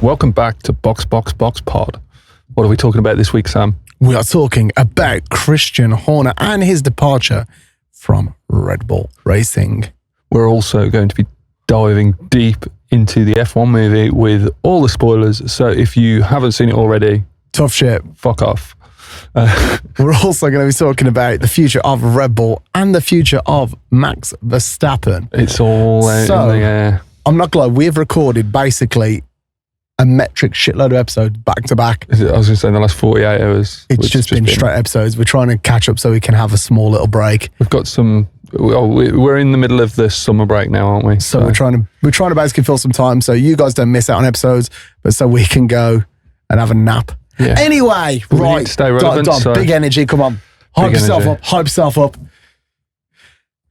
Welcome back to Box Pod. What are we talking about this week, Sam? We are talking about Christian Horner and his departure from Red Bull Racing. We're also going to be diving deep into the F1 movie with all the spoilers. So if you haven't seen it already, tough shit. Fuck off. We're also going to be talking about the future of Red Bull and the future of Max Verstappen. It's all out in the air. I'm not glad we've recorded basically a metric shitload of episodes back to back. I was going to say in the last 48 hours. It's just been straight episodes. We're trying to catch up so we can have a small little break. We've got some. We're in the middle of the summer break now, aren't we? So we're trying to basically fill some time so you guys don't miss out on episodes, but so we can go and have a nap. Yeah. Anyway, but right. Stay relevant. Dom, big energy. Come on. Hype yourself up.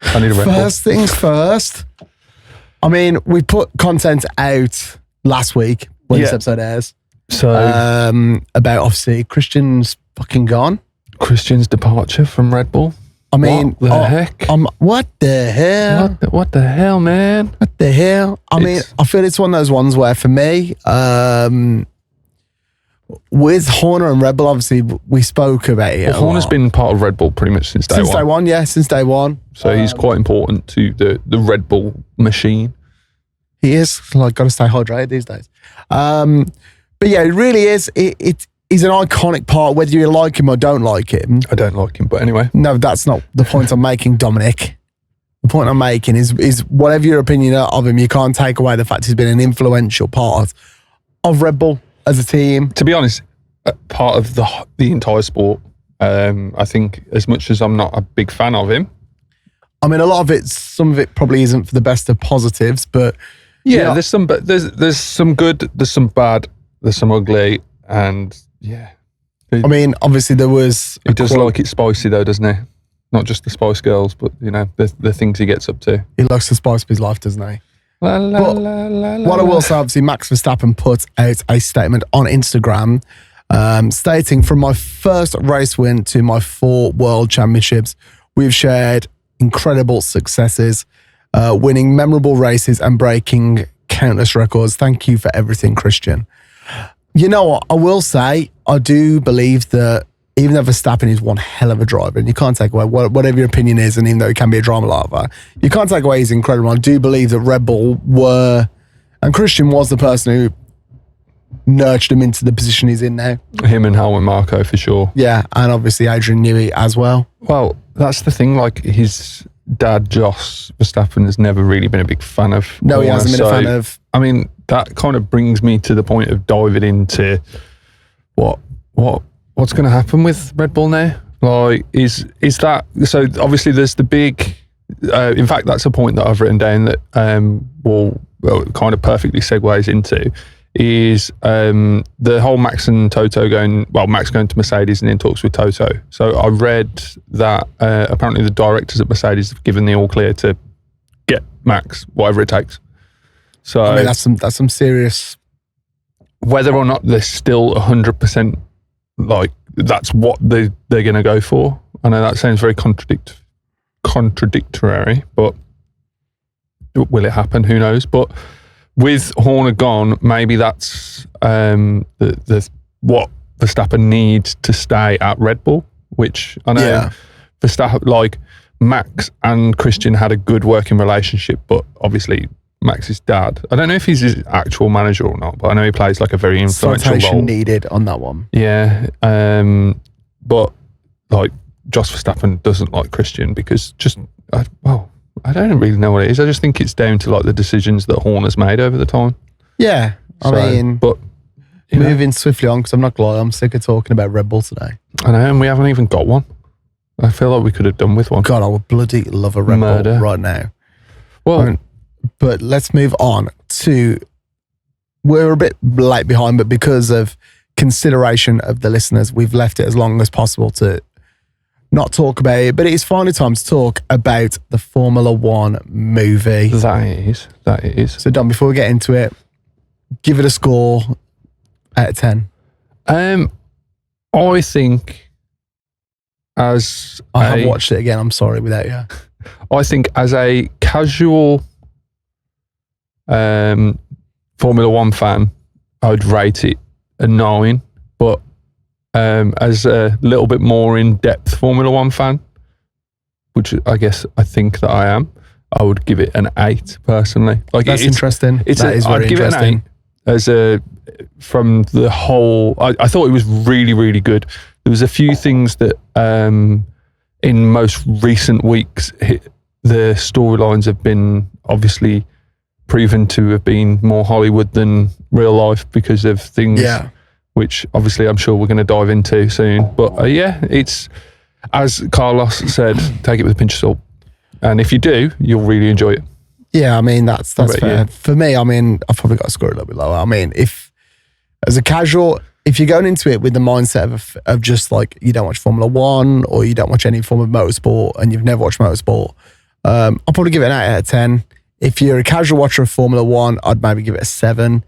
I need a Red Bull. First things first. I mean, we put content out last week when this episode airs. So about obviously Christian's fucking gone. Christian's departure from Red Bull. I mean, what the heck? What the hell? What the hell, man? What the hell? I mean, I feel it's one of those ones where for me, with Horner and Red Bull, obviously we spoke about it. Well, Horner's been part of Red Bull pretty much since day one. Since day one. So he's quite important to the Red Bull machine. He is, got to stay hydrated these days. But yeah, it really is. He's an iconic part, whether you like him or don't like him. I don't like him, but anyway. No, that's not the point I'm making, Dominic. The point I'm making is whatever your opinion of him, you can't take away the fact he's been an influential part of Red Bull as a team. To be honest, part of the entire sport. I think as much as I'm not a big fan of him. I mean, some of it probably isn't for the best of positives, but yeah, there's some good, there's some bad, there's some ugly, and yeah. I mean, obviously there was. He does like it spicy though, doesn't he? Not just the Spice Girls, but the things he gets up to. He likes to spice up his life, doesn't he? La, la, la, la, la, what I will say, obviously, Max Verstappen put out a statement on Instagram stating, from my first race win to my 4 world championships, we've shared incredible successes, winning memorable races and breaking countless records. Thank you for everything, Christian. You know what? I will say, I do believe that even though Verstappen is one hell of a driver, and you can't take away whatever your opinion is, and even though he can be a drama lover, you can't take away he's incredible. I do believe that Red Bull were, and Christian was the person who nurtured him into the position he's in now. Him and Helmut Marko for sure. Yeah, and obviously Adrian Newey as well. Well, that's the thing. Like his dad, Jos Verstappen, has never really been a big fan of. No, he hasn't been a fan of. I mean, that kind of brings me to the point of diving into what's going to happen with Red Bull now. Like, is that so? Obviously, there's the big. In fact, that's a point that I've written down that will kind of perfectly segues into. Is the whole Max and Toto Max going to Mercedes and in talks with Toto. So I read that apparently the directors at Mercedes have given the all clear to get Max, whatever it takes. So I mean, that's some serious. Whether or not they're still 100% like that's what they're going to go for. I know that sounds very contradictory, but will it happen? Who knows? But with Horner gone, maybe that's what Verstappen needs to stay at Red Bull, which I know Verstappen, like Max and Christian had a good working relationship, but obviously Max's dad, I don't know if he's his actual manager or not, but I know he plays like a very influential role. Needed on that one. Yeah, but like Jos Verstappen doesn't like Christian because I don't really know what it is. I just think it's down to like the decisions that Horner's made over the time. Yeah, but moving swiftly on, because I'm not gonna lie, I'm sick of talking about Red Bull today. I know, and we haven't even got one. I feel like we could have done with one. God, I would bloody love a Red Bull right now. Well, but let's move on to. We're a bit late behind, but because of consideration of the listeners, we've left it as long as possible to not talk about it, but it is finally time to talk about the Formula One movie. That it is. So, Dom, before we get into it, give it a score out of 10. I think I have watched it again, I'm sorry, without you. I think as a casual Formula One fan, I'd rate it a 9. But as a little bit more in-depth Formula One fan, which I think that I am, I would give it an 8 personally. Like That's interesting. I'd give it an 8 from the whole. I thought it was really, really good. There was a few things that in most recent weeks, the storylines have been obviously proven to have been more Hollywood than real life because of things, which obviously I'm sure we're going to dive into soon. But it's, as Carlos said, take it with a pinch of salt. And if you do, you'll really enjoy it. Yeah, I mean, that's fair. For me, I mean, I've probably got to score a little bit lower. I mean, as a casual, if you're going into it with the mindset of just like, you don't watch Formula One or you don't watch any form of motorsport and you've never watched motorsport, I'll probably give it an 8 out of 10. If you're a casual watcher of Formula One, I'd maybe give it a 7.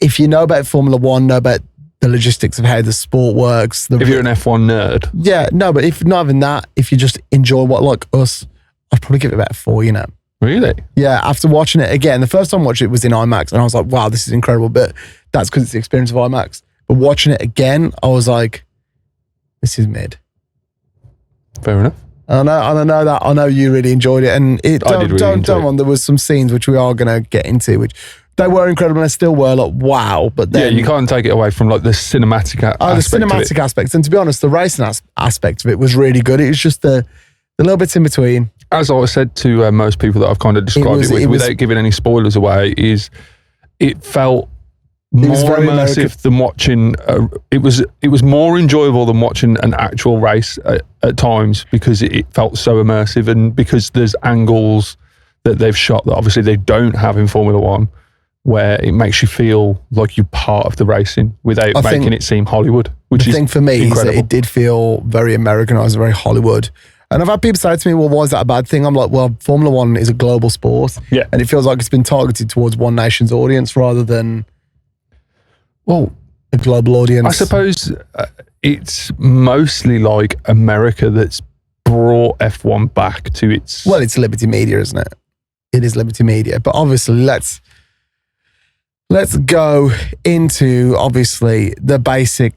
If you know about Formula One, know about the logistics of how the sport works. If you're an F1 nerd. Yeah, no, but if not even that, if you just enjoy what, like us, I'd probably give it about a 4, you know. Really? Yeah, after watching it again, the first time I watched it was in IMAX and I was like, wow, this is incredible. But that's because it's the experience of IMAX. But watching it again, I was like, this is mid. Fair enough. I know you really enjoyed it. And there was some scenes which we are going to get into, which they were incredible and they still were like, wow. But then, you can't take it away from like the cinematic aspect. The cinematic aspects. And to be honest, the racing aspect of it was really good. It was just the little bits in between. As I said to most people that I've kind of described it with, without giving any spoilers away, is it felt more immersive than watching. It was more enjoyable than watching an actual race at times because it felt so immersive, and because there's angles that they've shot that obviously they don't have in Formula One, where it makes you feel like you're part of the racing without making it seem Hollywood. Which the thing for me is that it did feel very Americanized, very Hollywood. And I've had people say to me, well, why is that a bad thing? I'm like, well, Formula One is a global sport. Yeah. And it feels like it's been targeted towards one nation's audience rather than a global audience. I suppose it's mostly like America that's brought F1 back to its... Well, it's Liberty Media, isn't it? It is Liberty Media. But obviously, let's go into, obviously, the basis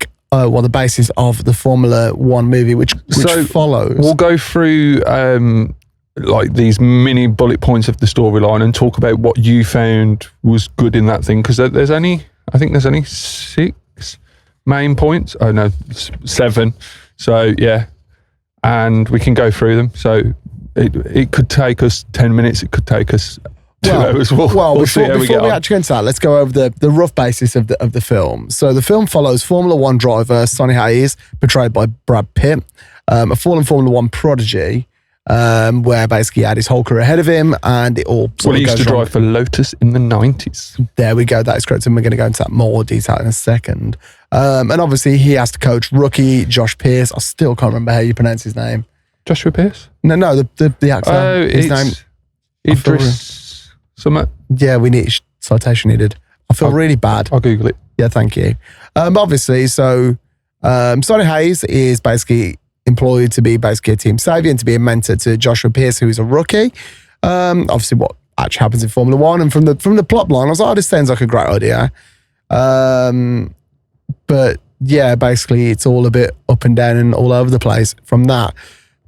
of the Formula One movie, which follows. We'll go through like these mini bullet points of the storyline and talk about what you found was good in that thing, because there's only 6 main points. Oh no, 7. So yeah, and we can go through them. So it could take us 10 minutes. It could take us 2 hours. We'll see how we get on. Before we actually get into that, let's go over the rough basis of the film. So the film follows Formula One driver Sonny Hayes, portrayed by Brad Pitt, a fallen Formula One prodigy, where basically he had his whole career ahead of him, and it all he used to drive for Lotus in the 90s. There we go. That is correct. And we're going to go into that more detail in a second. And obviously he has to coach rookie Josh Pierce. I still can't remember how you pronounce his name. Joshua Pierce? No, the actor. Oh, his name Idris. Yeah, we need citation needed. I feel really bad. I'll Google it. Yeah, thank you. Obviously, so Sonny Hayes is basically employed to be basically a team savior and to be a mentor to Joshua Pierce, who is a rookie. Obviously, what actually happens in Formula One, and from the plot line, I was like, oh, this sounds like a great idea. But yeah, basically, it's all a bit up and down and all over the place from that.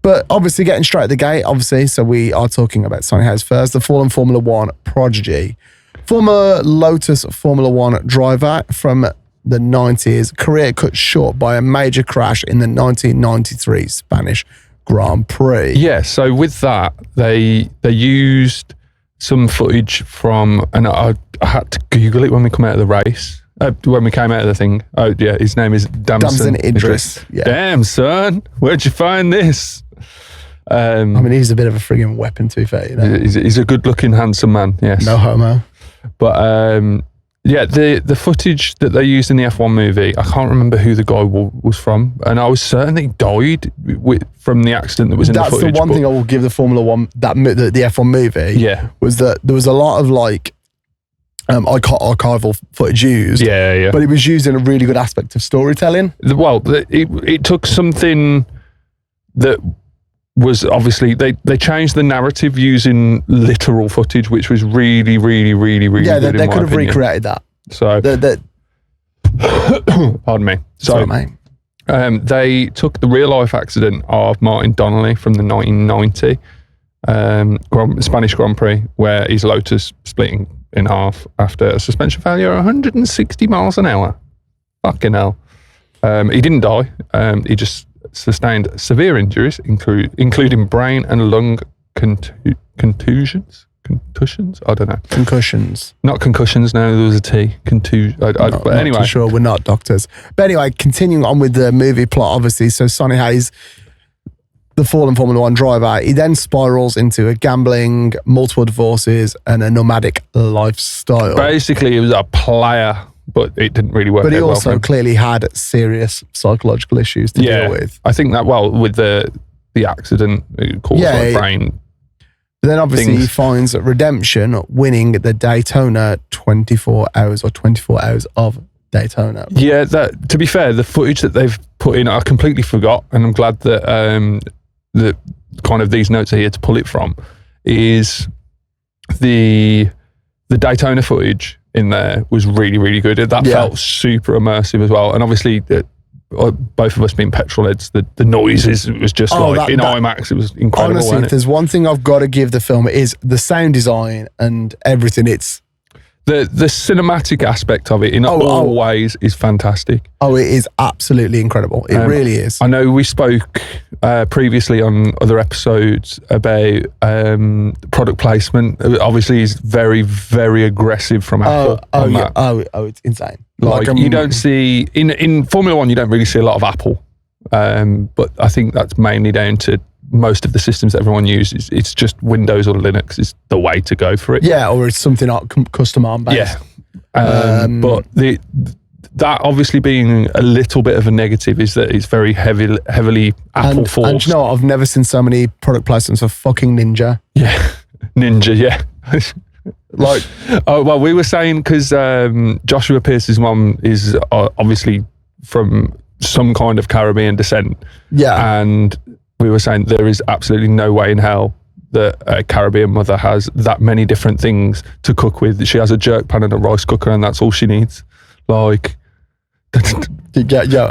But obviously, getting straight at the gate, so we are talking about Sonny Hayes first, the fallen Formula One prodigy. Former Lotus Formula One driver from the 90s, career cut short by a major crash in the 1993 Spanish Grand Prix. Yeah, so with that, they used some footage from, and I had to Google it when we come out of the race. When we came out of the thing. Oh, yeah, his name is Damson Idris. Yeah. Damn, son, where'd you find this? I mean, he's a bit of a frigging weapon, to be fair. You know? He's a good-looking, handsome man, yes. No homo. But, yeah, the footage that they used in the F1 movie, I can't remember who the guy was from, and I was certain he died from the accident that was in the footage. That's the one thing I will give the Formula One, the F1 movie, was that there was a lot of, like, archival footage used, but it was used in a really good aspect of storytelling. Well, it took something that was obviously they changed the narrative using literal footage, which was really, really, really, really good. They could have recreated that. So Pardon me. Sorry, mate. They took the real life accident of Martin Donnelly from the 1990 Spanish Grand Prix, where his Lotus splitting in half after a suspension failure at 160 miles an hour. Fucking hell. He didn't die. He just sustained severe injuries, including brain and lung contusions. Concussions? I don't know. Concussions. Not concussions, no, there was a T. But anyway. Not sure, we're not doctors. But anyway, continuing on with the movie plot, obviously. So Sonny Hayes, the fallen Formula One driver, he then spirals into a gambling, multiple divorces, and a nomadic lifestyle. Basically, he was a player, but it didn't really work out. But he well also for him. clearly had serious psychological issues to deal with. I think that, with the accident, it caused brain. Then obviously he finds redemption winning the Daytona 24 hours of Daytona. Yeah, to be fair, the footage that they've put in, I completely forgot, and I'm glad that that kind of these notes are here to pull it from, is the Daytona footage in there was really, really good. That felt super immersive as well. And obviously, both of us being petrol heads, the noises, it was just in IMAX, it was incredible. Honestly, if there's one thing I've got to give the film, it is the sound design and everything. It's the cinematic aspect of it in all ways is fantastic. Oh, it is absolutely incredible. It really is. I know we spoke previously on other episodes about product placement. Obviously, it's very, very aggressive from Apple. It's insane. You don't see in Formula One, you don't really see a lot of Apple, but I think that's mainly down to most of the systems that everyone uses. It's just Windows or Linux is the way to go for it. Yeah, or it's something custom ARM based. Yeah, but that obviously being a little bit of a negative is that it's very heavily Apple forced. And you know what? I've never seen so many product placements of fucking Ninja. Yeah, Ninja. Yeah. We were saying because Joshua Pierce's mum is obviously from some kind of Caribbean descent. Yeah, and we were saying there is absolutely no way in hell that a Caribbean mother has that many different things to cook with. She has a jerk pan and a rice cooker, and that's all she needs. Yeah,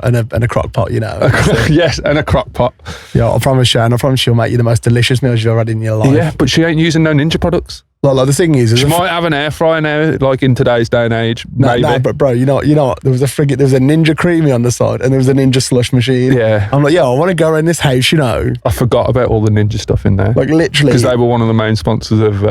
and a crock pot, you know. Yes, and a crock pot. Yeah, I promise she'll make you the most delicious meals you've ever had in your life. Yeah, but she ain't using no Ninja products. Like the thing is, she might have an air fryer now, like in today's day and age. No, but bro, you know what? There was a Ninja Creamy on the side, and there was a Ninja slush machine. Yeah, I'm like, I want to go around this house, you know. I forgot about all the Ninja stuff in there, like literally, because they were one of the main sponsors of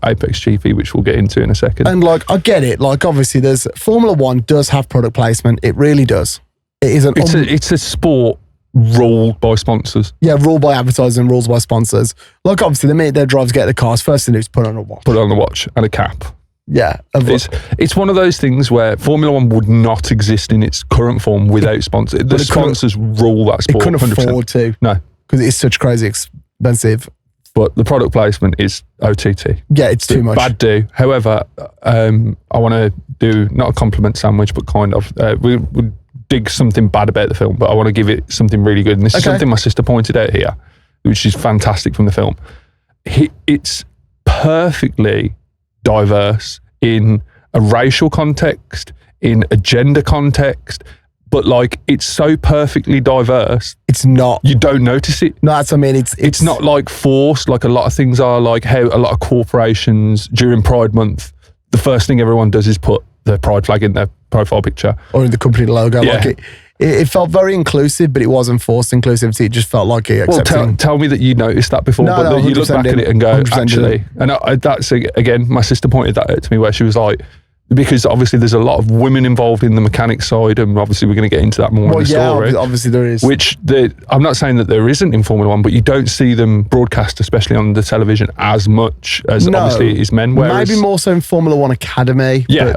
Apex GP, which we'll get into in a second. And I get it. Obviously, there's Formula One does have product placement. It really does. It is it's a sport ruled by sponsors. Yeah, ruled by advertising, rules by sponsors. Obviously, the minute their drivers get the cars, first thing they do is put on a watch. Put on the watch and a cap. Yeah. It's one of those things where Formula One would not exist in its current form without sponsors. The sponsors rule that sport. It couldn't 100%. afford to. No. Because it's such crazy expensive. But the product placement is OTT. Yeah, it's too much. Bad do. However, I want to do not a compliment sandwich, but kind of. We would dig something bad about the film, but I want to give it something really good. And this is something my sister pointed out here, which is fantastic from the film. It's perfectly diverse in a racial context, in a gender context, but it's so perfectly diverse. It's not. You don't notice it. No, that's what I mean. It's not forced like a lot of things are, like how a lot of corporations during Pride Month, the first thing everyone does is put the pride flag in their profile picture. Or in the company logo. Yeah. It felt very inclusive, but it wasn't forced inclusivity. It just felt like it accepting. Well, tell me that you noticed that before, but that you look back at it and go, actually. And that's, again, my sister pointed that out to me where she was like, because obviously there's a lot of women involved in the mechanic side, and obviously we're going to get into that more in the story. Obviously there is. Which I'm not saying that there isn't in Formula One, but you don't see them broadcast, especially on the television, as much as obviously it is men. Maybe more so in Formula One Academy. Yeah,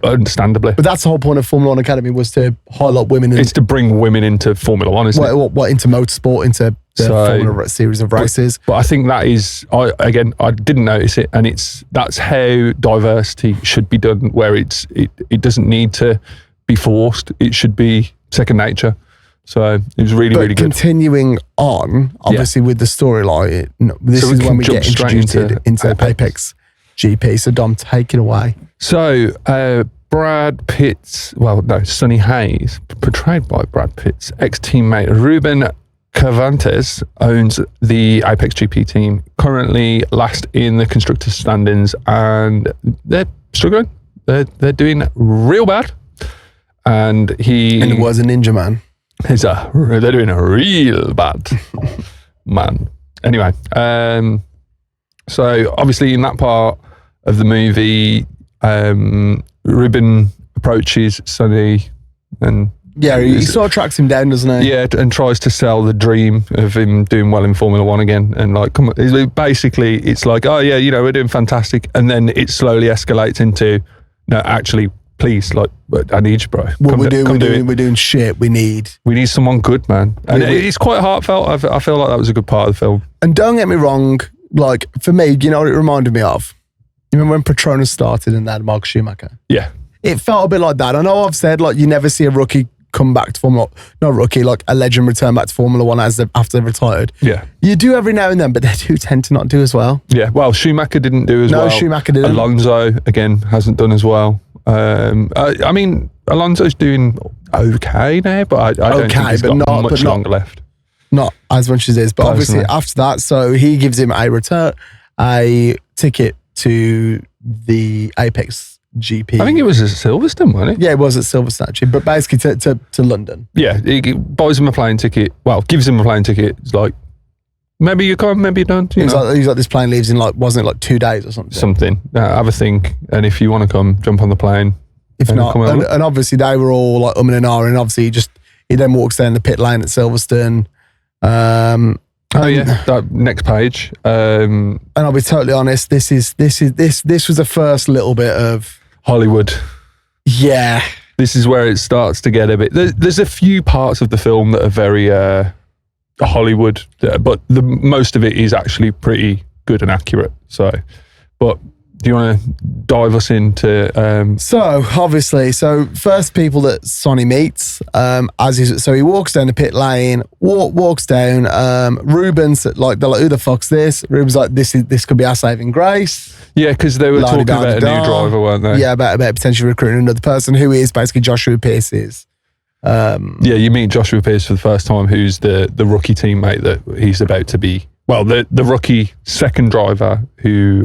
understandably. But that's the whole point of Formula One Academy, was to highlight women. It's to bring women into Formula One, isn't it? What into motorsport, into the Formula series of races. But I think that is, I didn't notice it, and that's how diversity should be done, where it doesn't need to be forced. It should be second nature. So it was really, really good. Continuing on, obviously with the storyline, this is when we get introduced into Apex GP. So Dom, take it away. So Brad Pitt's, Sonny Hayes, portrayed by Brad Pitt's ex-teammate Ruben Cervantes, owns the Apex GP team, currently last in the constructors' standings, and they're struggling. They're doing real bad. And he was a ninja man. They're doing a real bad, man. Anyway, so obviously in that part of the movie, Ruben approaches Sonny and he sort of tracks him down, doesn't he? Yeah, and tries to sell the dream of him doing well in Formula One again. And like, come on, basically, it's like, oh yeah, we're doing fantastic, and then it slowly escalates into, no, actually, please, like, I need you, bro. We're doing shit. We need someone good, man. And it's quite heartfelt. I feel like that was a good part of the film. And don't get me wrong, like for me, you know what it reminded me of? You remember when Petronas started and they had Mark Schumacher? Yeah. It felt a bit like that. I know I've said, like, you never see a rookie come back to Formula, not rookie, like a legend return back to Formula One after they've retired. Yeah. You do every now and then, but they do tend to not do as well. Yeah. Well, Schumacher didn't do as well. No, Schumacher didn't. Alonso, again, hasn't done as well. I mean, Alonso's doing okay now, but I don't think he's got much longer left. Not as much as it is, but obviously after that, so he gives him a ticket to the Apex GP. I think it was at Silverstone, wasn't it? Yeah, it was at Silverstone, actually, but basically to London. Yeah, he buys him a plane ticket. Well, gives him a plane ticket. It's like, maybe you come, maybe you don't. He's like, this plane leaves in wasn't it like 2 days or something? Have a think, and if you want to come, jump on the plane. If not, and obviously they were all like and ahhing, and obviously he then walks down the pit lane at Silverstone. That next page. And I'll be totally honest, this was the first little bit of Hollywood. Yeah. This is where it starts to get a bit. There's a few parts of the film that are very Hollywood, but the most of it is actually pretty good and accurate. So, but do you want to dive us into? So first people that Sonny meets, so he walks down the pit lane, walks down. Ruben's like, they're like, who the fuck's this? Ruben's like, this could be our saving grace. Yeah, because they were talking about a new driver, weren't they? Yeah, about potentially recruiting another person who is basically Joshua Pierce's. You meet Joshua Pierce for the first time, who's the rookie teammate that he's about to be. Well, the rookie second driver who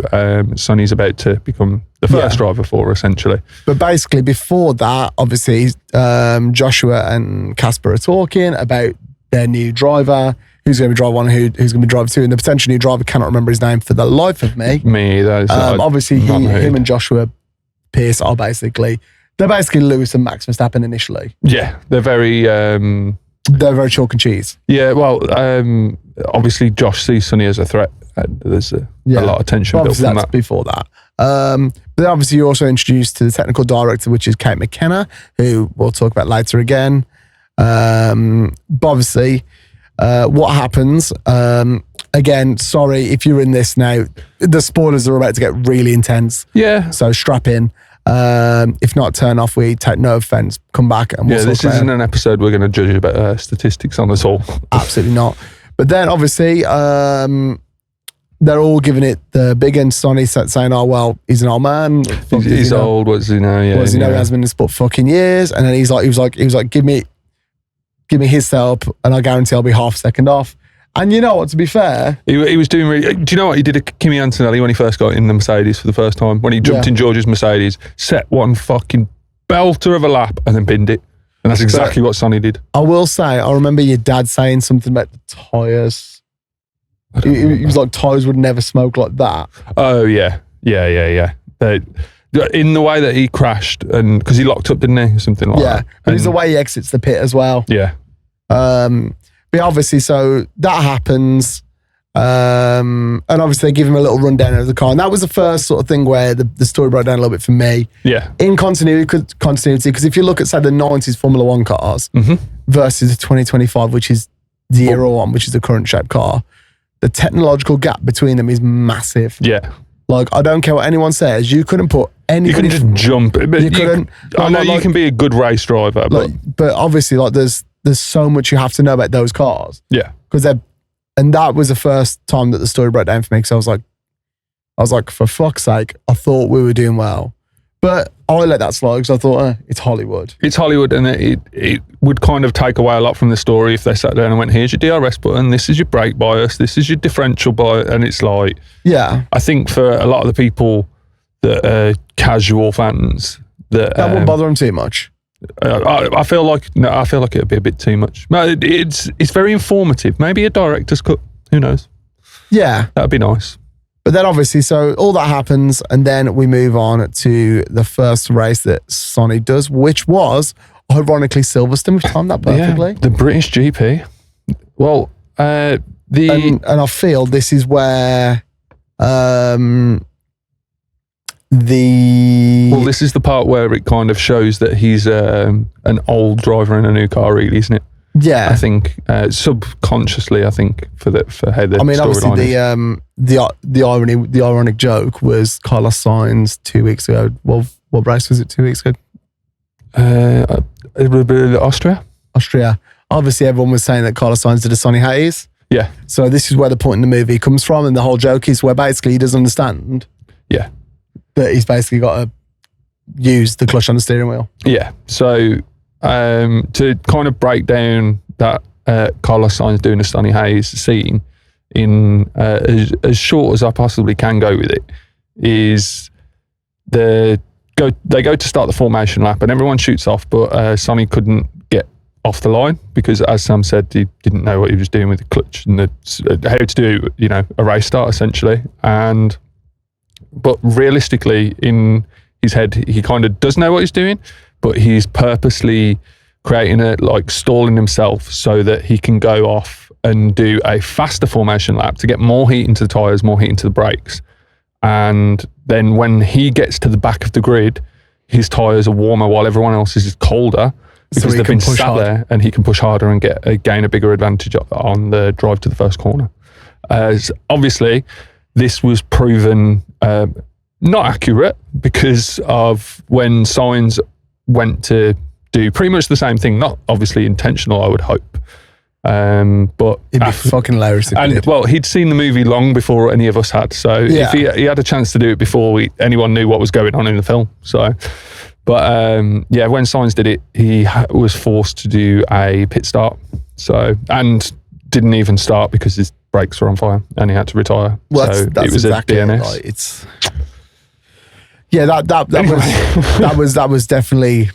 Sonny's about to become the first driver for, essentially. But basically, before that, obviously, Joshua and Casper are talking about their new driver, who's going to be driver one, who's going to be driver two, and the potential new driver, cannot remember his name for the life of me. Me, that is obviously, him and Joshua Pierce are basically Lewis and Max Verstappen initially. Yeah, they're very chalk and cheese. Yeah, well, obviously Josh sees Sonny as a threat. There's a lot of tension built from that. Before that. But then obviously you're also introduced to the technical director, which is Kate McKenna, who we'll talk about later again. But obviously, what happens, again, sorry, if you're in this now, the spoilers are about to get really intense. Yeah. So strap in. If not, turn off. We take no offense. Come back and we'll this isn't an episode we're going to judge about statistics on at all. Absolutely not. But then obviously they're all giving it the big end. Sonny saying, "Oh well, he's an old man. He's old. What's he know? Yeah, what does he know? He hasn't been in sport fucking years." And then he was like, "Give me his help, and I guarantee I'll be half a second off." And you know what? To be fair, he was doing really. Do you know what he did? Kimi Antonelli when he first got in the Mercedes for the first time, when he jumped in George's Mercedes, set one fucking belter of a lap, and then binned it. And that's exactly what Sonny did. I will say, I remember your dad saying something about the tyres. He was like, tyres would never smoke like that. Oh yeah. In the way that he crashed, and because he locked up, didn't he? Something like that. Yeah, and it's the way he exits the pit as well. Yeah. But obviously, so that happens. And obviously they give him a little rundown of the car. And that was the first sort of thing where the story broke down a little bit for me. Yeah. In continuity, because if you look at, say, the 90s Formula One cars versus the 2025, which is the era one, which is the current shape car, the technological gap between them is massive. Yeah. Like, I don't care what anyone says, you couldn't put any. You couldn't just jump. But you couldn't. I know you can be a good race driver, but obviously, like, there's so much you have to know about those cars. Yeah. Because and that was the first time that the story broke down for me, because I was like, for fuck's sake, I thought we were doing well. But I let that slide because I thought, it's Hollywood. It's Hollywood, and it would kind of take away a lot from the story if they sat down and went, here's your DRS button, this is your brake bias, this is your differential bias, and it's like, yeah. I think for a lot of the people that are casual fans, that wouldn't bother them too much. I feel like it'd be a bit too much. It's very informative. Maybe a director's cut. Who knows? Yeah, that'd be nice. But then obviously, so all that happens, and then we move on to the first race that Sonny does, which was ironically Silverstone. We timed that perfectly. Yeah, the British GP. Well, and I feel this is where this is the part where it kind of shows that he's an old driver in a new car, really, isn't it? Yeah, I think subconsciously, I think for how the obviously the ironic joke was Carlos Sainz 2 weeks ago. Well, what race was it 2 weeks ago? Austria. Obviously, everyone was saying that Carlos Sainz did a Sonny Hayes. Yeah. So this is where the point in the movie comes from, and the whole joke is where basically he doesn't understand. Yeah. That he's basically got to use the clutch on the steering wheel. Yeah. So to kind of break down that Carlos Sainz doing a Sonny Hayes scene in as short as I possibly can go with it, is they go to start the formation lap and everyone shoots off, but Sonny couldn't get off the line because, as Sam said, he didn't know what he was doing with the clutch and how to do a race start essentially. But realistically, in his head, he kind of does know what he's doing, but he's purposely creating stalling himself so that he can go off and do a faster formation lap to get more heat into the tyres, more heat into the brakes. And then when he gets to the back of the grid, his tyres are warmer while everyone else is colder because they've been sat there, and he can push harder and gain a bigger advantage on the drive to the first corner. Obviously, this was proven not accurate because of when Sainz went to do pretty much the same thing, not obviously intentional, I would hope. But it'd be fucking hilarious. He'd seen the movie long before any of us had. So if he had a chance to do it before anyone knew what was going on in the film. So, but when Sainz did it, he was forced to do a pit start. So, and didn't even start because his brakes were on fire and he had to retire. Well, so that's it was exactly a DNS. That was definitely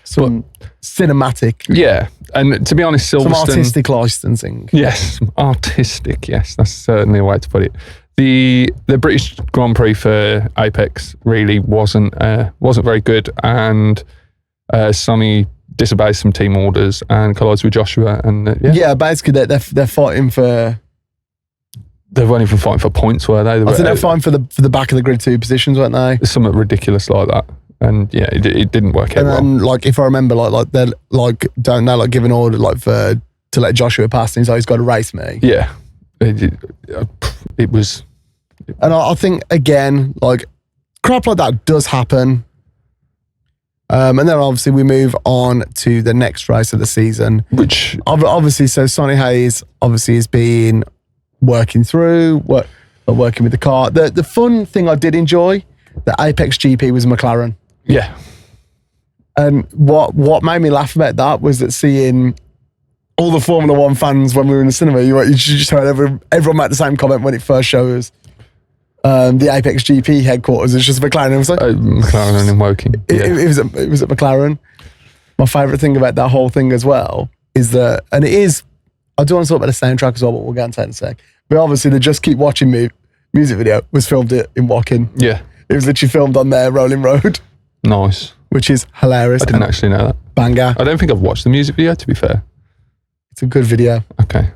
some cinematic. Yeah, and to be honest, Silverstone, some artistic licensing. Yes, artistic. Yes, that's certainly a way to put it. The British Grand Prix for Apex really wasn't very good, and Sonny disobeys some team orders and collides with Joshua, and basically they're fighting for. They weren't even fighting for points, were they? I think they're fighting for the back of the grid 2 positions, weren't they? Something ridiculous like that. And yeah, it didn't work out well. And then, if I remember, they're don't know, giving order to let Joshua pass, and he's got to race me. Yeah, it was. And I think again, crap like that does happen. And then obviously we move on to the next race of the season, which obviously, so Sonny Hayes obviously has been working with the car. The fun thing I did enjoy, the Apex GP was a McLaren. Yeah. And what made me laugh about that was that seeing all the Formula One fans when we were in the cinema, you just heard everyone make the same comment when it first shows the Apex GP headquarters. It's just McLaren. It was McLaren in Woking. It was at McLaren. My favourite thing about that whole thing as well is that, and it is, I do want to talk about the soundtrack as well, but we'll get into that in a sec. But obviously the Just Keep Watching Me music video was filmed in Woking. Yeah. It was literally filmed on their rolling road. Nice. Which is hilarious. I didn't actually know that. Banger. I don't think I've watched the music video, to be fair. It's a good video. Okay.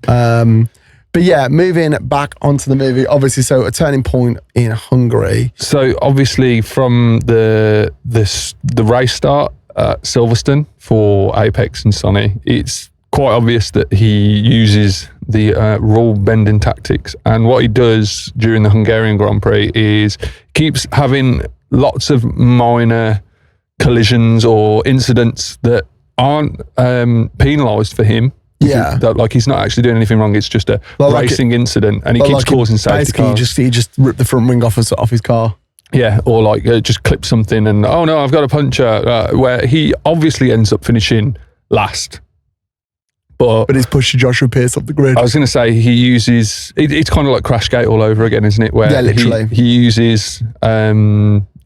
But yeah, moving back onto the movie, obviously, so a turning point in Hungary. So obviously from the race start at Silverstone for Apex and Sonny, it's quite obvious that he uses the rule bending tactics. And what he does during the Hungarian Grand Prix is keeps having lots of minor collisions or incidents that aren't penalised for him. Yeah, that he's not actually doing anything wrong. It's just a racing incident, and he keeps causing safety cars. He just ripped the front wing off his car. Yeah, or like just clip something and, oh no, I've got a puncher, where he obviously ends up finishing last. But he's pushing Joshua Pearce off the grid. I was going to say he uses, it's kind of like Crashgate all over again, isn't it? Where Yeah, literally. he uses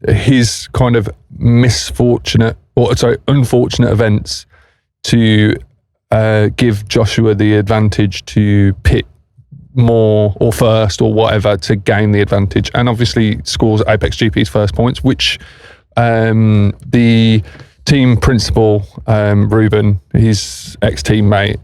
his kind of unfortunate events to give Joshua the advantage to pit more or first or whatever to gain the advantage, and obviously scores Apex GP's first points, which the team principal, Ruben, his ex-teammate,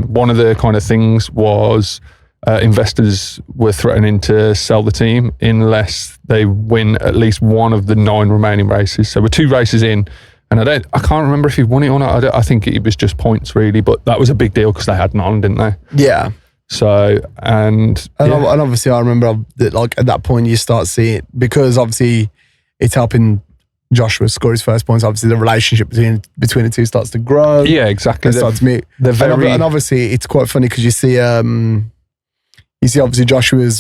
one of the kind of things was investors were threatening to sell the team unless they win at least one of the 9 remaining races. So we're 2 races in, and I can't remember if he won it or not. I think it was just points really, but that was a big deal because they had none, didn't they? Yeah. So, and obviously I remember that, like, at that point you start seeing, because obviously it's helping Joshua score his first points, obviously the relationship between the two starts to grow. Yeah, exactly. Starts to meet. They're very, and obviously it's quite funny because you see obviously Joshua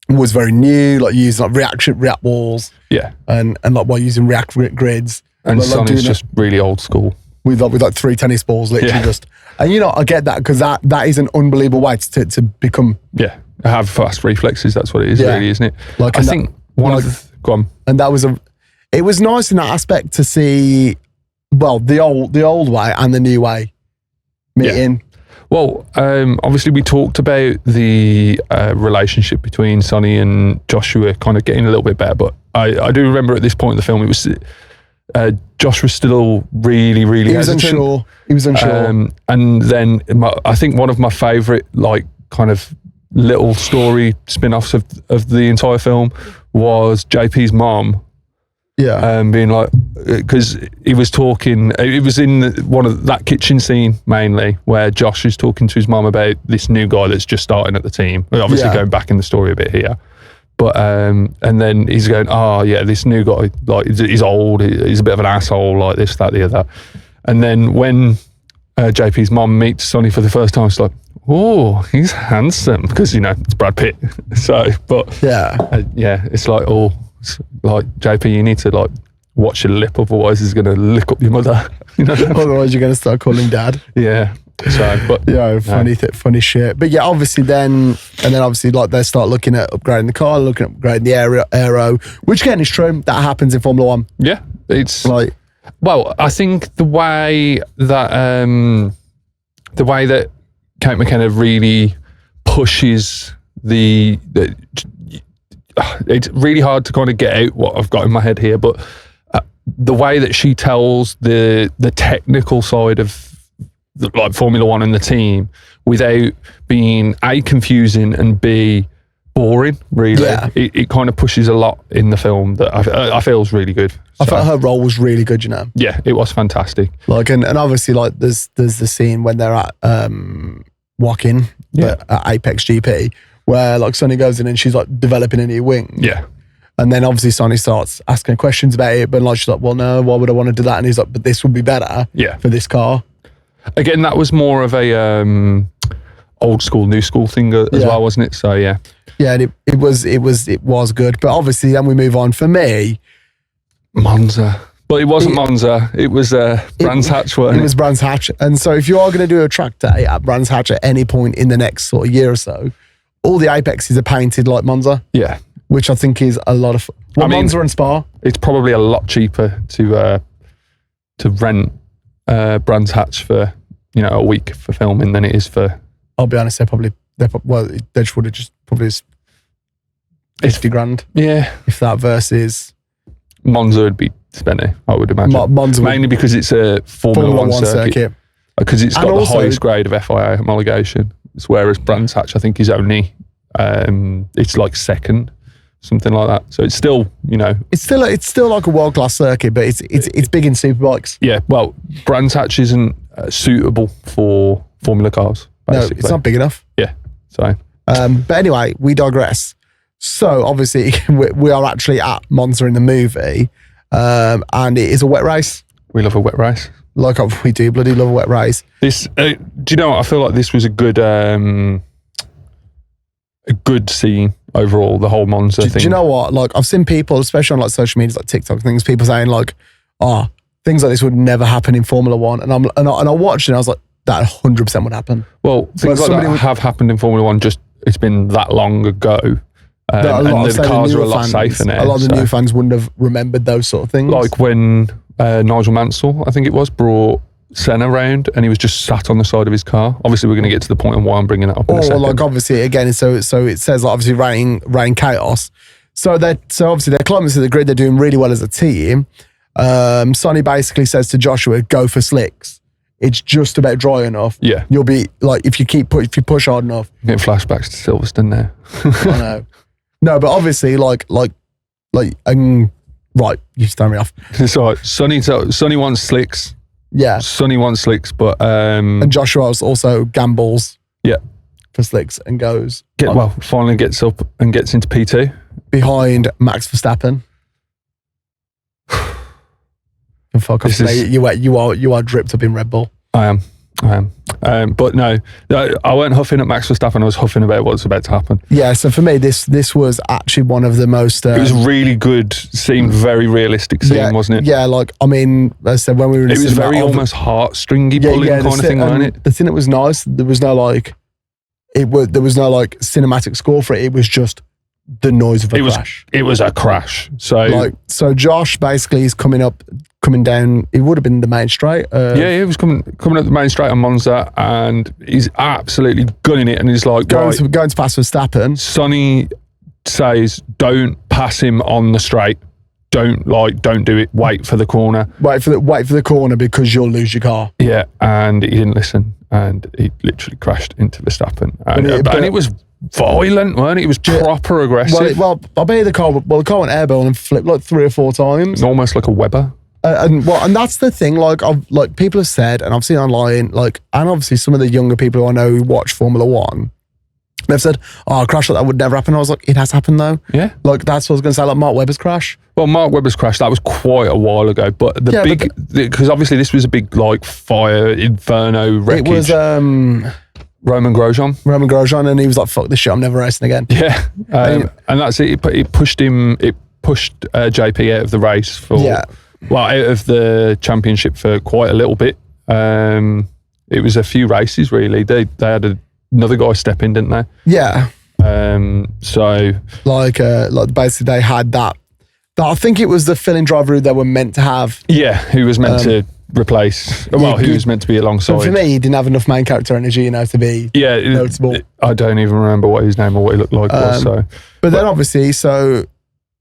was very new, like using like react walls. Yeah. And like while using react grids. And like Sonny's just really old school. With 3 tennis balls, literally just. And I get that because that is an unbelievable way to become. Yeah, have fast reflexes. That's what it is, really, isn't it? Like, I think go on. And it was nice in that aspect to see, well, the old way and the new way meeting. Yeah. Well, obviously we talked about the relationship between Sonny and Joshua kind of getting a little bit better, but I do remember at this point in the film it was. Josh was still really, really hesitant. He was unsure. And then I think one of my favourite, like, kind of little story spin-offs of the entire film was JP's mom. Yeah. Being like, because he was talking, it was in one of that kitchen scene mainly where Josh is talking to his mom about this new guy that's just starting at the team. We're obviously going back in the story a bit here. But and then he's going, oh yeah, this new guy, like, he's old, he's a bit of an asshole, like this, that, the other. And then when JP's mom meets Sonny for the first time, she's like, oh, he's handsome, because it's Brad Pitt. So, but it's like, like, JP, you need to like watch your lip, otherwise he's going to lick up your mother. Otherwise you're going to start calling dad. Yeah. So, but funny shit. But yeah, obviously obviously like they start looking at upgrading the car, looking at upgrading the aero, which again is true. That happens in Formula One. Yeah, it's like, well, I think the way that Kate McKenna really pushes it's really hard to kind of get out what I've got in my head here, but the way that she tells the technical side of like Formula One and the team without being A, confusing, and B, boring, really. Yeah. It kind of pushes a lot in the film that I feel is really good. I thought her role was really good, Yeah, it was fantastic. Like, and obviously, like, there's the scene when they're at Woking, at Apex GP, where like Sonny goes in and she's like developing a new wing. Yeah. And then obviously Sonny starts asking questions about it, but like she's like, well, no, why would I want to do that? And he's like, but this would be better for this car. Again, that was more of a old school, new school thing as well, wasn't it? So yeah, and it was good. But obviously, then we move on. For me, Monza, but it wasn't Monza. It was Brands Hatch. It was Brands Hatch. And so, if you are going to do a track day at Brands Hatch at any point in the next sort of year or so, all the apexes are painted like Monza. Yeah, which I think is a lot of. Monza and Spa. It's probably a lot cheaper to rent Brands Hatch for a week for filming than it is for. I'll be honest, they just would have just probably 50 grand. Yeah, if that versus Monza would be spenny, I would imagine. Monza mainly because it's a Formula One circuit. Because it's got the highest grade of FIA homologation, whereas Brands Hatch I think is only it's like second. Something like that. So it's still, it's still like a world class circuit, but it's big in superbikes. Yeah. Well, Brands Hatch isn't suitable for Formula cars. Basically. No, it's not big enough. Yeah. So. But anyway, we digress. So obviously we are actually at Monza in the movie, and it is a wet race. We love a wet race. Like we do, bloody love a wet race. This, do you know what? I feel like this was a good scene overall, the whole Monza thing. Do you know what? Like, I've seen people, especially on like social media, like TikTok things, people saying like, "Oh, things like this would never happen in Formula One," and I watched it and I was like, that 100% would happen. Well, things like that have happened in Formula One. Just it's been that long ago, and the cars are a lot safer now. A lot of the new fans wouldn't have remembered those sort of things. Like when Nigel Mansell, I think it was, brought Senna round and he was just sat on the side of his car. Obviously, we're going to get to the point on why I'm bringing that up in a second. Like obviously, again, so it says like obviously rain chaos. So obviously they're climbing to the grid. They're doing really well as a team. Sonny basically says to Joshua, "Go for slicks. It's just about dry enough. Yeah, you'll be like if you push hard enough." Getting flashbacks to Silverstone now. I know. No, but obviously, right, you start me off. It's all right. Sonny wants slicks. Yeah, Sonny wants slicks, but and Joshua also gambles. Yeah, for slicks and goes. Finally gets up and gets into P2 behind Max Verstappen. Fuck off! You are dripped up in Red Bull. I am. But no, I weren't huffing at Max Verstappen. I was huffing about what's about to happen. Yeah. So for me, this was actually one of the most. It was really good. Seemed very realistic scene, wasn't it? Yeah. Like I mean, as I said when we were. It was very almost heartstringy pulling kind of thing, wasn't it? The thing that was nice, there was no like cinematic score for it. It was just the noise of a crash. It was a crash. So Josh basically is coming down. It would have been the main straight. He was coming up the main straight on Monza, and he's absolutely gunning it. And he's like going to pass Verstappen. Sonny says, "Don't pass him on the straight. Don't do it. Wait for the corner. Wait for the corner because you'll lose your car." Yeah, and he didn't listen, and he literally crashed into Verstappen, and it was violent, weren't it? It was proper aggressive. Well, I bet the car went airborne and flipped like 3 or 4 times, almost like a Weber. And that's the thing. Like people have said, and I've seen online, and obviously some of the younger people who I know who watch Formula One, they've said, "Oh, a crash like that would never happen." I was like, it has happened though. Yeah. Like that's what I was going to say. Like Mark Webber's crash. Well, Mark Webber's crash, that was quite a while ago, but because obviously this was a big fire inferno wreckage. It was Roman Grosjean, and he was like, "Fuck this shit, I'm never racing again." Yeah, and that's it. It pushed JP out of the race out of the championship for quite a little bit. It was a few races really. They had another guy step in, didn't they? Yeah. So basically they had that. I think it was the filling driver who they were meant to have. Yeah, who was meant to replace. Well, who was meant to be alongside. For me, he didn't have enough main character energy, to be noticeable. I don't even remember what his name or what he looked like was. But then obviously, so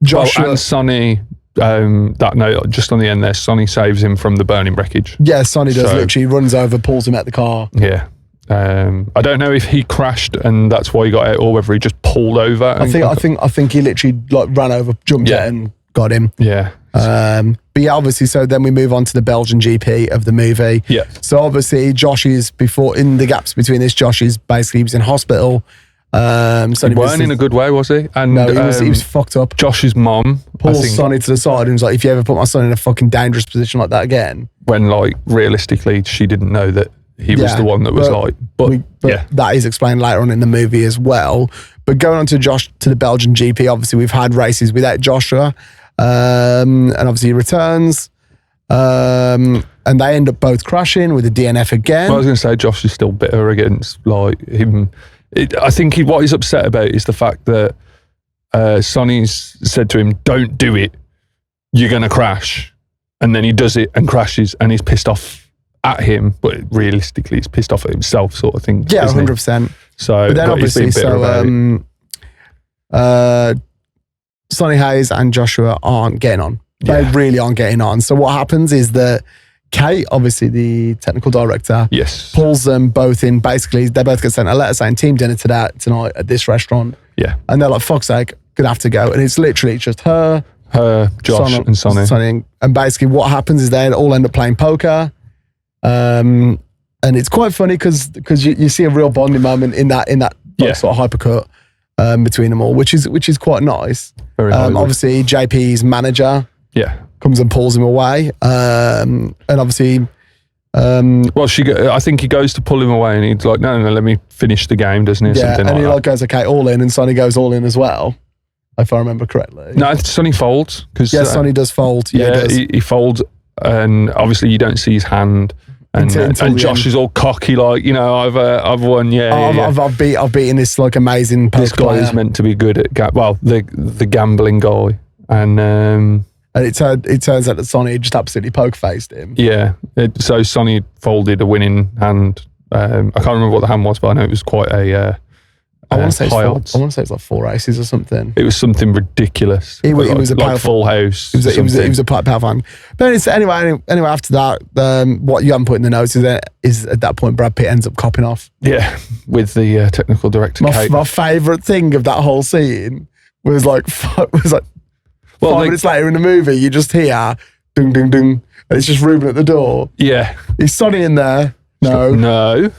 Joshua and Sonny. That note just on the end there, Sonny saves him from the burning wreckage. Yeah, Sonny does literally runs over, pulls him at the car. Yeah. I don't know if he crashed and that's why he got out, or whether he just pulled over. I think he literally ran over, jumped out and got him. Yeah. But yeah, obviously, so then we move on to the Belgian GP of the movie. Yeah. So obviously, Josh is in the gaps between this. Josh is basically, he was in hospital. So he weren't in a good way, was he? And no, he was fucked up. Josh's mom pulls Sonny to the side and was like, "If you ever put my son in a fucking dangerous position like that again." When realistically, she didn't know that he was the one that was but that is explained later on in the movie as well. But going on to the Belgian GP, obviously we've had races without Joshua, and obviously he returns, and they end up both crashing with the DNF again. Well, I was going to say Josh is still bitter against him. I think what he's upset about is the fact that Sonny's said to him, "Don't do it, you're going to crash," and then he does it and crashes, and he's pissed off at him, but realistically he's pissed off at himself, sort of thing. Yeah, 100%. So, but then obviously, Sonny Hayes and Joshua aren't getting on. They really aren't getting on. So what happens is that Kate, obviously the technical director, pulls them both in. Basically, they both get sent a letter saying team dinner tonight at this restaurant. Yeah. And they're like, fuck's sake, gonna have to go. And it's literally just her, Josh, and Sonny. And basically what happens is they all end up playing poker. And it's quite funny because you see a real bonding moment in that sort of hypercut between them all, which is quite nice. Very obviously JP's manager comes and pulls him away. And obviously Well, I think he goes to pull him away, and he's like, "No, let me finish the game," doesn't he? Or Yeah, something and he like like goes, okay, all in, and Sonny goes all in as well, if I remember correctly. that. No, Sonny folds because Sonny does fold. Yeah, he folds, and obviously you don't see his hand. And, Until Josh end. is all cocky, like, I've won. Yeah, I've beaten this like amazing this poker guy player. is meant to be good at the gambling guy, and And it turns out that Sonny just absolutely poker faced him. yeah. So Sonny folded a winning hand. I can't remember what the hand was, but I know it was quite a I want to say high odds. it's like 4 aces or something. It was something ridiculous. It was a like powerful, Full House. It was a powerful hand. But anyway, after that, what you haven't put in the notes is at that point Brad Pitt ends up copping off. Yeah, with the technical director. Kate. My favourite thing of that whole scene was like 5 minutes later in the movie, you just hear dung dung dung, and it's just Ruben at the door. Yeah, Is Sonny in there? No.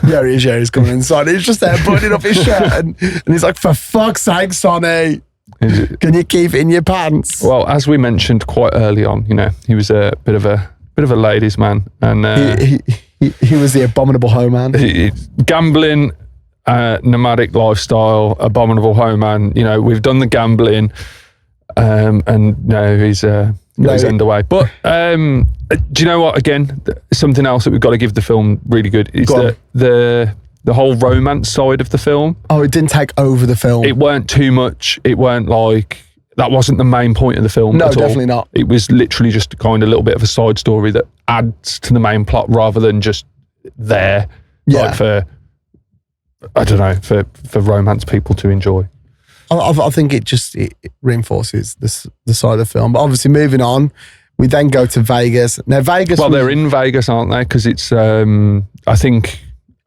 Yeah, he is. Yeah, he's coming inside. He's just there buttoning up his shirt, and he's like, "For fuck's sake, Sonny, can you keep it in your pants?" Well, as we mentioned quite early on, he was a bit of a ladies' man, and he was the abominable homeman. Gambling, nomadic lifestyle, abominable homeman. We've done the gambling, and now he's underway. But do you know what? Again, something else that we've got to give the film really good is the whole romance side of the film. Oh, it didn't take over the film. It weren't too much. It weren't like that. Wasn't the main point of the film. No, at all. definitely not. It was literally just kind of a little bit of a side story that adds to the main plot rather than just there. Yeah. Like for romance people to enjoy. I think it reinforces the side of the film. But obviously, moving on, we then go to Vegas. Now, Vegas. Well, they're in Vegas, aren't they? Because it's, I think.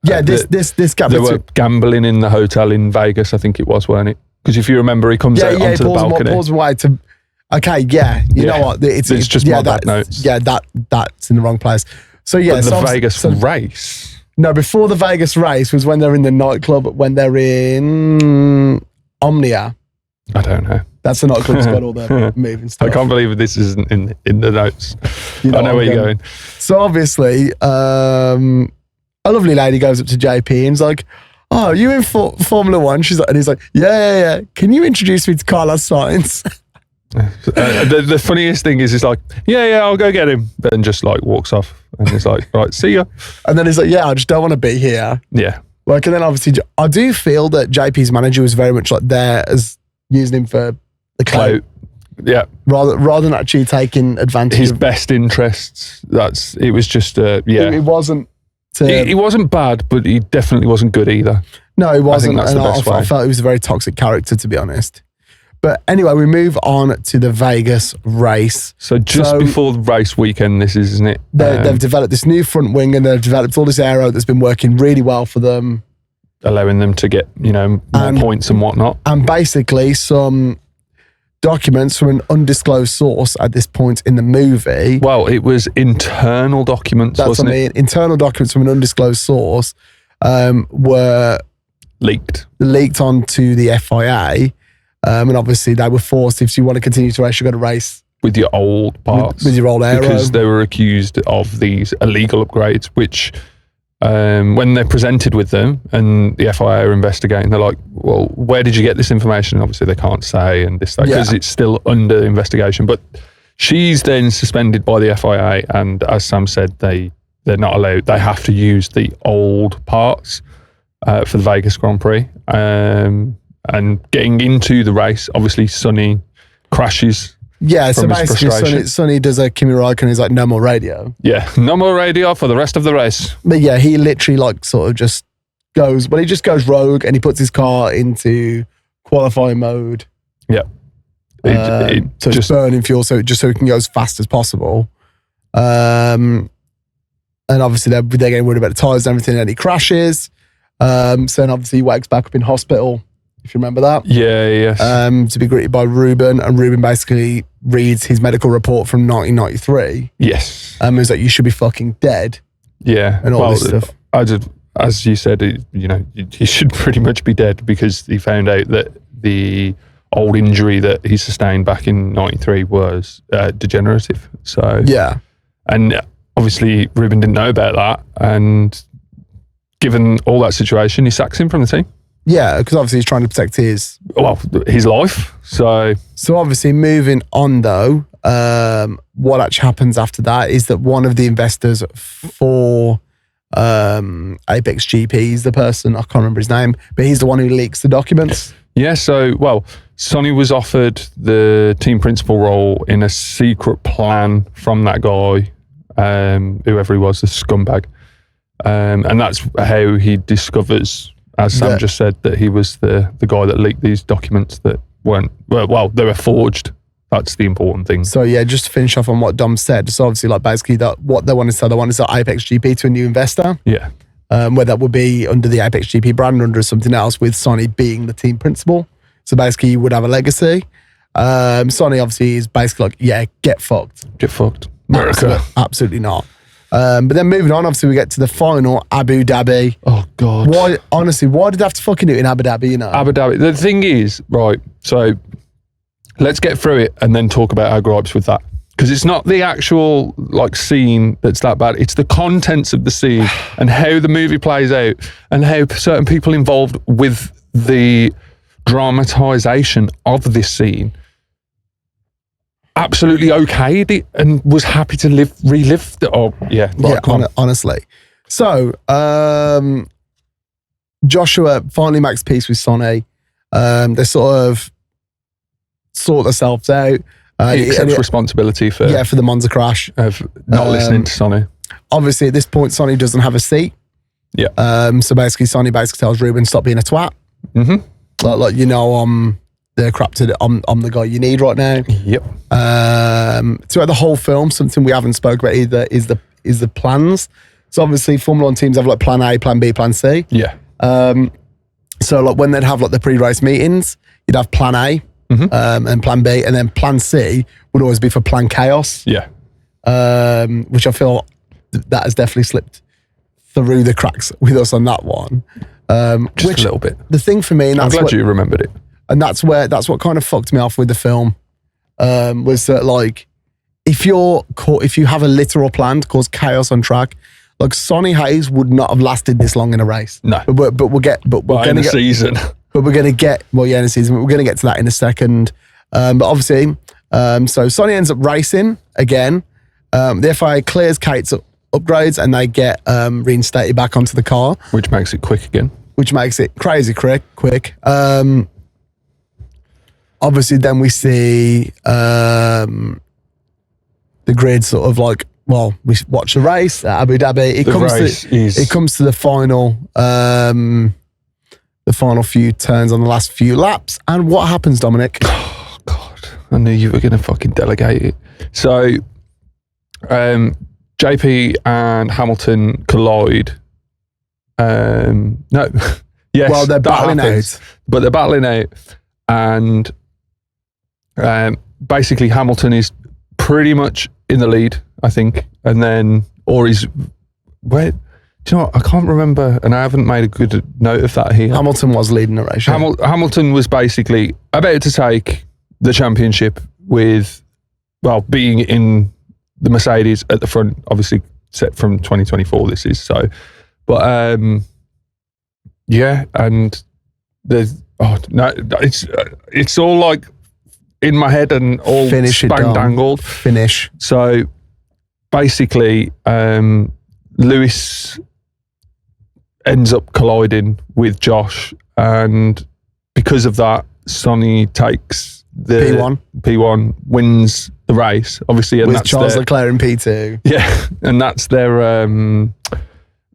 Yeah, this gap. They were gambling in the hotel in Vegas, I think it was, weren't it? Because if you remember, he comes out onto the balcony. Pulls away to. Okay, yeah, you know what? It's just my bad notes. Yeah, that's in the wrong place. So yeah, but the Vegas race. No, before the Vegas race was when they're in the nightclub. When they're in Omnia. I don't know. That's the nightclub that's got all the moving stuff. I can't believe this isn't in the notes. I know where you're going. So obviously, a lovely lady goes up to JP and is like, "Oh, are you in Formula One?" She's like, and he's like, "Yeah. Can you introduce me to Carlos Sainz?" The funniest thing is, it's like, yeah, I'll go get him. Then just like walks off and he's like, right, see ya. And then he's like, yeah, I just don't want to be here. Yeah. Like, and then obviously, I do feel that JP's manager was very much like there as using him for the clout. Yeah. Rather than actually taking advantage his of best interests. It was just, yeah. It wasn't. He wasn't bad, but he definitely wasn't good either. No, he wasn't. I think that's the best way. I felt he was a very toxic character, to be honest. But anyway, we move on to the Vegas race. So before the race weekend, this is, isn't it? They've developed this new front wing and they've developed all this aero that's been working really well for them. Allowing them to get, more points and whatnot. And basically some documents from an undisclosed source at this point in the movie. Well, it was internal documents, wasn't it? Internal documents from an undisclosed source were leaked onto the FIA. And obviously they were forced, if you want to continue to race, you've got to race with your old parts. With your old aero. Because they were accused of these illegal upgrades, which when they're presented with them and the FIA are investigating, they're like, well, where did you get this information? And obviously they can't say and this, because it's still under investigation. But she's then suspended by the FIA, and as Sam said, they're not allowed, they have to use the old parts for the Vegas Grand Prix. And getting into the race, obviously Sonny crashes. Yeah, so basically Sonny does a Kimi Räikkönen, he's like, no more radio. Yeah, no more radio for the rest of the race. But yeah, he literally just goes rogue and he puts his car into qualifying mode. Yeah. So it's burning fuel so he can go as fast as possible. And obviously they're getting worried about the tyres and everything, and he crashes. So then obviously he wakes back up in hospital, if you remember that. Yeah, yes. To be greeted by Ruben, and Ruben basically reads his medical report from 1993. Yes. It was like, you should be fucking dead. Yeah. And all this stuff. As you said, he should pretty much be dead, because he found out that the old injury that he sustained back in 93 was degenerative. So yeah. And obviously Ruben didn't know about that, and given all that situation, he sacks him from the team. Yeah, because obviously he's trying to protect his life. So obviously moving on though, what actually happens after that is that one of the investors for Apex GP is the person, I can't remember his name, but he's the one who leaks the documents. Yeah, so, Sonny was offered the team principal role in a secret plan from that guy, whoever he was, the scumbag. And that's how he discovers, as Sam just said, that he was the guy that leaked these documents that weren't, they were forged. That's the important thing. So yeah, just to finish off on what Dom said, so obviously like basically that what they want to sell, they want to sell Apex GP to a new investor. Yeah. Where that would be under the Apex GP brand, under something else, with Sonny being the team principal. So basically he would have a legacy. Sonny obviously is basically like, yeah, get fucked. Get fucked. America. Absolutely not. But then moving on, obviously we get to the final, Abu Dhabi. Oh God. Why did they have to fucking do it in Abu Dhabi, you know? Abu Dhabi. The thing is, right, so let's get through it and then talk about our gripes with that. Because it's not the actual like scene that's that bad. It's the contents of the scene and how the movie plays out and how certain people involved with the dramatization of this scene absolutely okayed it and was happy to relive the. Oh yeah, honestly. So Joshua finally makes peace with Sonny. They sort themselves out. He accepts responsibility for the Monza crash of not listening to Sonny. Obviously, at this point, Sonny doesn't have a seat. Yeah. So basically, Sonny tells Ruben, "Stop being a twat." Mm-hmm. Like the crap to I'm the guy you need right now. Yep. Throughout the whole film, something we haven't spoke about either is the plans. So obviously, Formula One teams have like Plan A, Plan B, Plan C. Yeah. So like when they'd have like the pre-race meetings, you'd have Plan A. Mm-hmm. And Plan B, and then Plan C would always be for Plan Chaos. Yeah. Which I feel that has definitely slipped through the cracks with us on that one. Just a little bit. The thing for me, and I'm glad you remembered it. And that's what kind of fucked me off with the film, was that like if you have a literal plan to cause chaos on track, like Sonny Hayes would not have lasted this long in a race. No. But we're going to get season. But we're going to get, in the season, we're going to get to that in a second. But obviously, so Sonny ends up racing again. The FIA clears Kate's upgrades and they get reinstated back onto the car. Which makes it quick again. Which makes it crazy quick. Obviously, then we see the grid sort of like, we watch the race at Abu Dhabi. It comes to the final. The final few turns on the last few laps. And what happens, Dominic? Oh, God. I knew you were going to fucking delegate it. So, JP and Hamilton collide. No. Yes. Well, they're battling out. But they're battling out. And basically, Hamilton is pretty much in the lead, I think. And then, or he's... Where... Do you know what? I can't remember, and I haven't made a good note of that here. Hamilton was leading the race. Hamilton was basically about to take the championship with, being in the Mercedes at the front, obviously set from 2024 this is, so. But, yeah, and there's, it's all like in my head and all spangled. Finish. So, basically, Lewis ends up colliding with Josh, and because of that, Sonny takes the P1, wins the race, obviously, and with that's Charles Leclerc in P2. Yeah, and that's their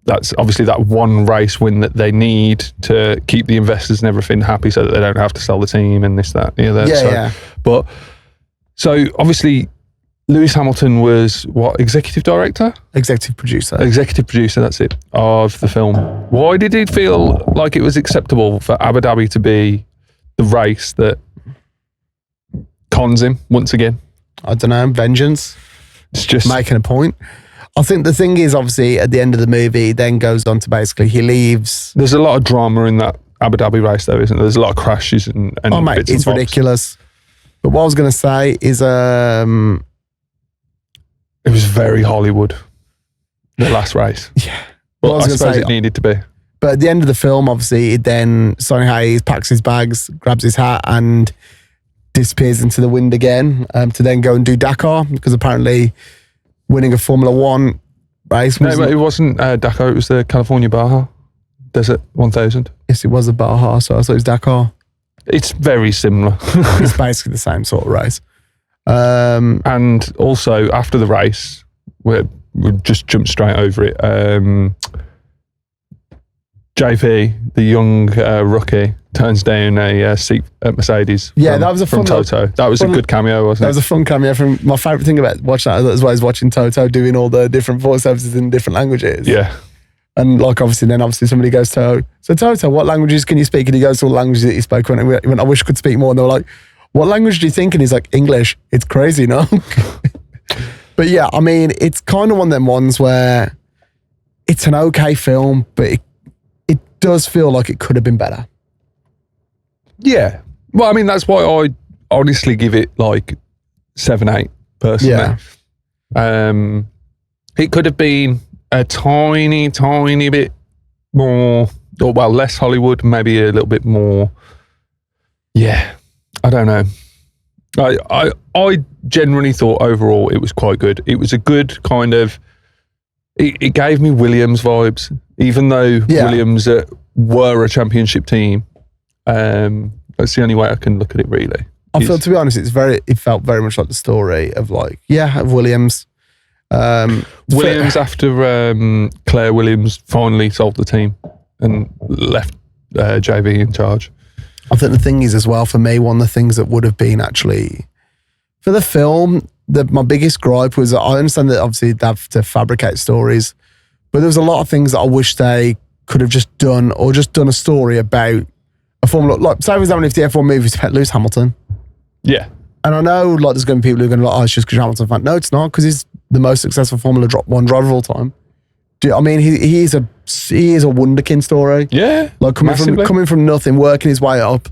that's obviously that one race win that they need to keep the investors and everything happy, so that they don't have to sell the team and this, that, yeah. But so obviously, Lewis Hamilton was executive director? Executive producer, that's it, of the film. Why did it feel like it was acceptable for Abu Dhabi to be the race that cons him once again? I don't know, vengeance. It's just making a point. I think the thing is, obviously, at the end of the movie, then goes on to basically he leaves. There's a lot of drama in that Abu Dhabi race, though, isn't there? There's a lot of crashes and oh, mate, it's ridiculous. But what I was going to say is... it was very Hollywood. the last race. Yeah. But Well, I was I gonna suppose say- it needed to be. But at the end of the film, obviously, then Sonny Hayes packs his bags, grabs his hat, and disappears into the wind again to then go and do Dakar, because apparently winning a Formula One race No, was... but it wasn't Dakar. It was the California Baja Desert 1000. Yes, it was a Baja, so I thought it was Dakar. It's very similar. It's basically the same sort of race. And also after the race, we'll just jump straight over it. JP, the young rookie, turns down a seat at Mercedes. Yeah, from, that was a from fun- Toto. That was a fun- good cameo, That wasn't was a fun cameo. From my favourite thing about watching that as well is watching Toto doing all the different voiceovers in different languages. it? Yeah. And like obviously somebody goes to, so Toto, what languages can you speak? And he goes to all the languages that he spoke. And he went, I wish I could speak more. And they were like, what language do you think? And he's like, English. It's crazy, no? But yeah, I mean, it's kind of one of them ones where it's an okay film, but it does feel like it could have been better. Yeah. Well, I mean, that's why I honestly give it like 7, 8 personally. Yeah. It could have been a tiny bit more, or well, less Hollywood, maybe a little bit more. Yeah, I don't know. I generally thought overall it was quite good. It was a good kind of. It gave me Williams vibes, even though Williams were a championship team. That's the only way I can look at it, really. I feel, to be honest, it felt very much like the story of of Williams. Williams after Claire Williams finally solved the team and left JV in charge. I think the thing is as well, for me, one of the things that would have been actually, for the film, my biggest gripe was that I understand that obviously they have to fabricate stories, but there was a lot of things that I wish they could have just done, or just done a story about a Formula, like say for example if the F1 movie was about Lewis Hamilton. Yeah. And I know like there's going to be people who are going to be like, oh, it's just because you're a Hamilton fan. No, it's not, because he's the most successful Formula One driver of all time. I mean, he is a wonderkin story. Yeah, like coming from nothing, working his way up.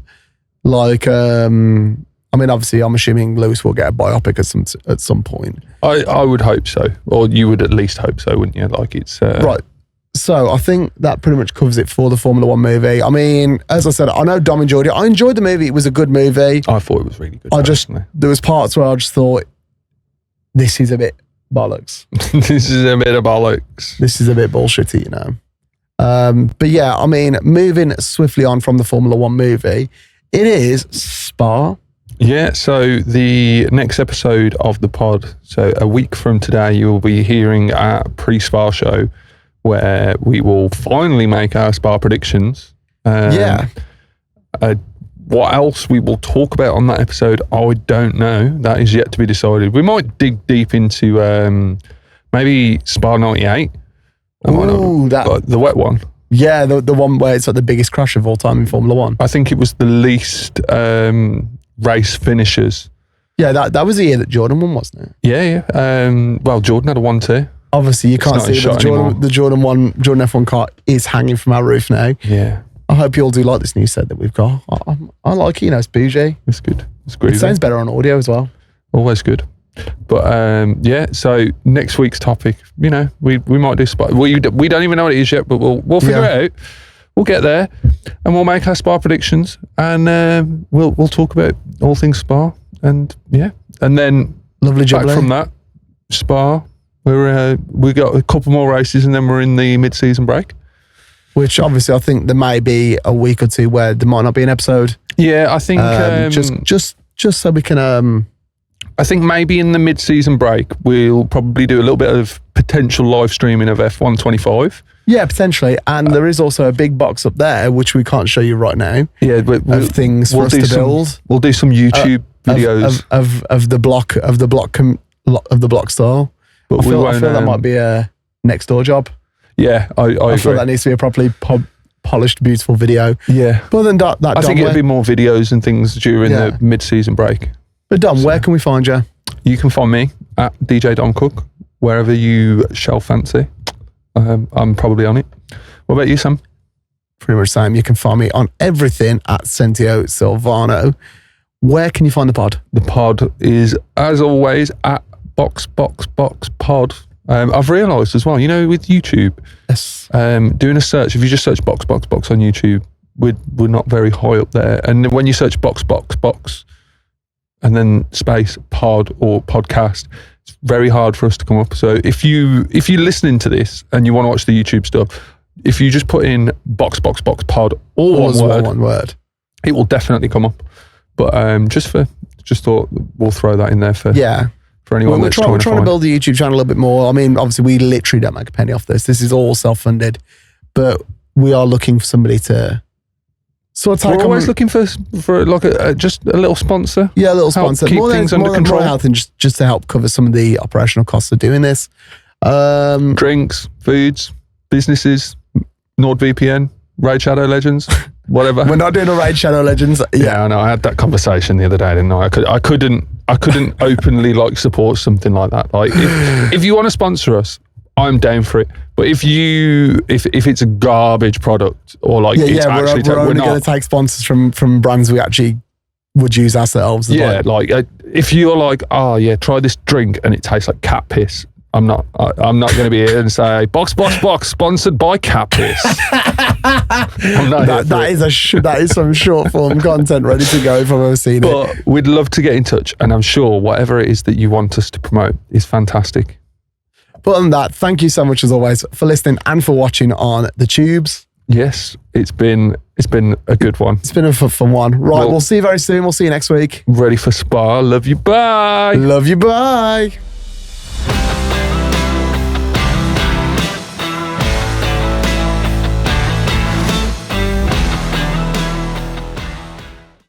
Like, I mean, obviously, I'm assuming Lewis will get a biopic at some point. I would hope so, or you would at least hope so, wouldn't you? Like it's right. So I think that pretty much covers it for the Formula One movie. I mean, as I said, I know Dom enjoyed it. I enjoyed the movie. It was a good movie. I thought it was really good. There was parts where I just thought, this is a bit bollocks. This is a bit of bollocks. This is a bit bullshitty, you know. But yeah, I mean, moving swiftly on from the Formula One movie, it is Spa. Yeah, so the next episode of the pod, so a week from today, you will be hearing our pre-Spa show where we will finally make our Spa predictions. What else we will talk about on that episode, I don't know. That is yet to be decided. We might dig deep into maybe Spa 98. Ooh, the wet one. Yeah, the one where it's like the biggest crash of all time in Formula One. I think it was the least race finishes. Yeah, that was the year that Jordan won, wasn't it? Yeah. Well, Jordan had a 1-2. Obviously, you can't see that the Jordan F1 car is hanging from our roof now. Yeah. I hope you all do like this new set that we've got. I like it, you know, it's bougie. It's good. It's groovy. It sounds better on audio as well. Always good. But yeah, so next week's topic, you know, we might do Spa. We don't even know what it is yet, but we'll figure it out. We'll get there and we'll make our Spa predictions, and we'll talk about all things Spa, and yeah, and then lovely back from that Spa, we got a couple more races, and then we're in the mid-season break. Which obviously I think there may be a week or two where there might not be an episode. Yeah, I think just so we can. I think maybe in the mid-season break we'll probably do a little bit of potential live streaming of F1 25. Yeah, potentially, and there is also a big box up there which we can't show you right now. Yeah, of things for us to build. We'll do some YouTube videos of the block style. But I feel that might be a next door job. Yeah, I agree. I feel that needs to be a properly polished, beautiful video. Yeah. But then that I think it'll be more videos and things during the mid-season break. But Dom, where can we find you? You can find me at DJ Dom Cook, wherever you shall fancy. I'm probably on it. What about you, Sam? Pretty much the same. You can find me on everything at Sentio Silvano. Where can you find the pod? The pod is, as always, at box pod. I've realised as well, with YouTube, Yes. doing a search, if you just search box on YouTube, we're not very high up there. And when you search box, and then space pod or podcast, it's very hard for us to come up. So if you're listening to this and you want to watch the YouTube stuff, if you just put in box pod, all one word, it will definitely come up. But just thought we'll throw that in there for anyone that's trying to build the YouTube channel a little bit more. I mean, obviously we literally don't make a penny off this. This is all self-funded, but we are looking for somebody to sort of take. We're always looking for like just a little sponsor. Yeah, a little sponsor. Keep things under control. More than just to help cover some of the operational costs of doing this. Drinks, foods, businesses, NordVPN, Raid Shadow Legends, whatever. We're not doing a Raid Shadow Legends. Yeah, I know. I had that conversation the other day, didn't I? I couldn't openly support something like that. Like if you want to sponsor us, I'm down for it. But if it's a garbage product or we're only going to take sponsors from brands we actually would use ourselves. If you're like, oh yeah, try this drink and it tastes like cat piss. I'm not going to be here and say box sponsored by cat piss. That is some short form content ready to go if I've ever seen it. But we'd love to get in touch, and I'm sure whatever it is that you want us to promote is fantastic. But on that, thank you so much as always for listening and for watching on the tubes. Yes, it's been a good one. It's been a fun one. Right, we'll see you very soon. We'll see you next week. Ready for spa. Love you. Bye. Love you. Bye.